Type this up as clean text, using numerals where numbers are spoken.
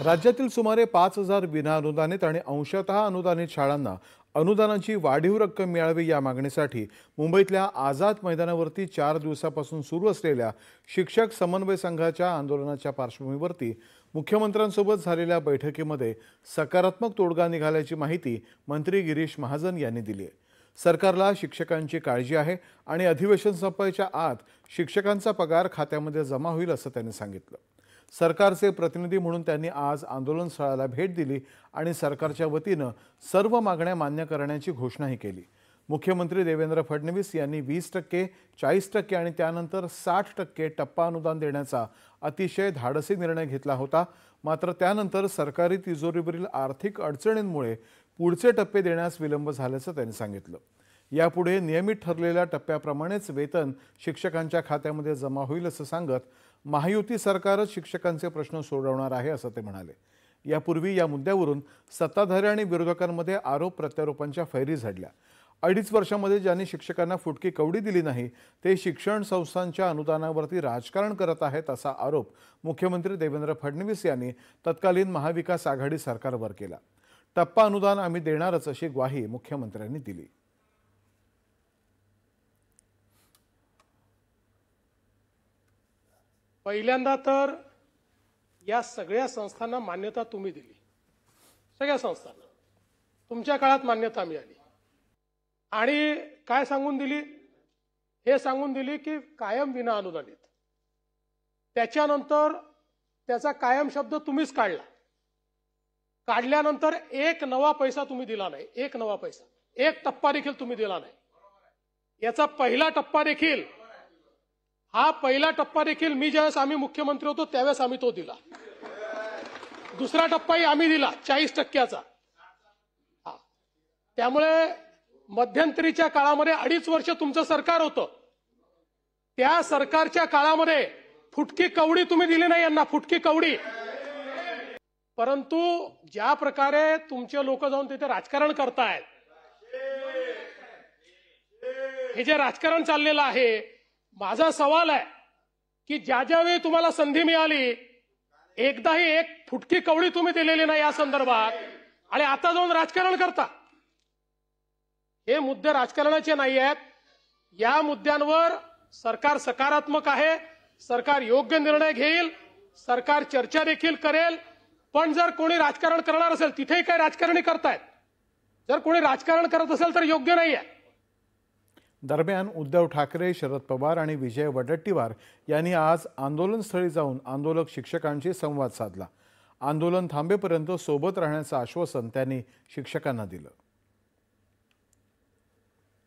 राज्यातील सुमारे 5,000 विनाअनुदानित आणि अंशतः अनुदानित शाळांना अनुदानाची वाढीव रक्कम मिळावी या मागणीसाठी मुंबईतल्या आझाद मैदानावरती 4 दिवसापासून सुरू असलेल्या शिक्षक समन्वय संघाच्या आंदोलनाच्या पार्श्वभूमीवरती मुख्यमंत्र्यांसोबत झालेल्या बैठकीमध्ये सकारात्मक तोडगा निघाल्याची माहिती मंत्री गिरीश महाजन यांनी दिली आहे। सरकारला शिक्षकांची काळजी आहे आणि अधिवेशन संपायच्या आत शिक्षकांचा पगार खात्यामध्ये जमा होईल असं त्यांनी सांगितलं। सरकारचे प्रतिनिधी म्हणून त्यांनी आज आंदोलन स्थळाला भेट दिली आणि सरकारच्या वतीनं सर्व मागण्या मान्य करण्याची घोषणाही केली। मुख्यमंत्री देवेंद्र फडणवीस यांनी 20%, 40% आणि त्यानंतर 60% टप्पा अनुदान देण्याचा अतिशय धाडसी निर्णय घेतला होता। मात्र त्यानंतर सरकारी तिजोरीवरील आर्थिक अडचणींमुळे पुढचे टप्पे देण्यास विलंब झाल्याचं त्यांनी सांगितलं। यापुढे नियमित ठरलेल्या टप्प्याप्रमाणेच वेतन शिक्षकांच्या खात्यामध्ये जमा होईल असं सांगत महायुती सरकारच शिक्षकांचे प्रश्न सोडवणार आहे असं ते म्हणाले। यापूर्वी या मुद्द्यावरून सत्ताधारी आणि विरोधकांमध्ये आरोप प्रत्यारोपांच्या फैरी झडल्या। 2.5 वर्षांमध्ये ज्यांनी शिक्षकांना फुटकी कवडी दिली नाही ते शिक्षण संस्थांच्या अनुदानावरती राजकारण करत आहेत असा आरोप मुख्यमंत्री देवेंद्र फडणवीस यांनी तत्कालीन महाविकास आघाडी सरकारवर केला। टप्पा अनुदान आम्ही देणारच अशी ग्वाही मुख्यमंत्र्यांनी दिली। पहिल्यांदा तर या सगळ्या संस्थांना मान्यता तुम्ही दिली, सगळ्या संस्थांना तुमच्या काळात मान्यता मिळाली आणि काय सांगून दिली? हे सांगून दिली की कायम विना अनुदानित। त्याच्यानंतर त्याचा कायम शब्द तुम्हीच काढला। काढल्यानंतर एक नवा पैसा तुम्ही दिला नाही, एक नवा पैसा, एक टप्पा देखील तुम्ही दिला नाही। याचा पहिला टप्पा देखील मी ज्यावेळेस आम्ही मुख्यमंत्री होतो त्यावेळेस आम्ही तो दिला। दुसरा टप्पाही आम्ही दिला 40%चा। त्यामुळे मध्यंतरीच्या काळामध्ये 2.5 वर्ष तुमचं सरकार होतं, त्या सरकारच्या काळामध्ये फुटकी कवडी तुम्ही दिली नाही यांना, फुटकी कवडी। परंतु ज्या प्रकारे तुमचे लोक जाऊन तिथे राजकारण करतायत, हे जे राजकारण चाललेलं आहे, माझा सवाल आहे की ज्यावेळी तुम्हाला संधी मिळाली एकदाही एक फुटकी कवडी तुम्ही दिलेली नाही या संदर्भात आणि आता जाऊन राजकारण करता। हे मुद्दे राजकारणाचे नाही आहेत। या मुद्द्यांवर सरकार सकारात्मक आहे, सरकार योग्य निर्णय घेईल, सरकार चर्चा देखील करेल। पण जर कोणी राजकारण करणार असेल तिथेही काही राजकारणी करतायत, जर कोणी राजकारण करत असेल तर योग्य नाही आहे। दरम्यान उद्धव ठाकरे, शरद पवार आणि विजय वडेट्टीवार यांनी आज आंदोलनस्थळी जाऊन आंदोलक शिक्षकांशी संवाद साधला। आंदोलन थांबेपर्यंत सोबत राहण्याचं आश्वासन त्यांनी शिक्षकांना दिलं।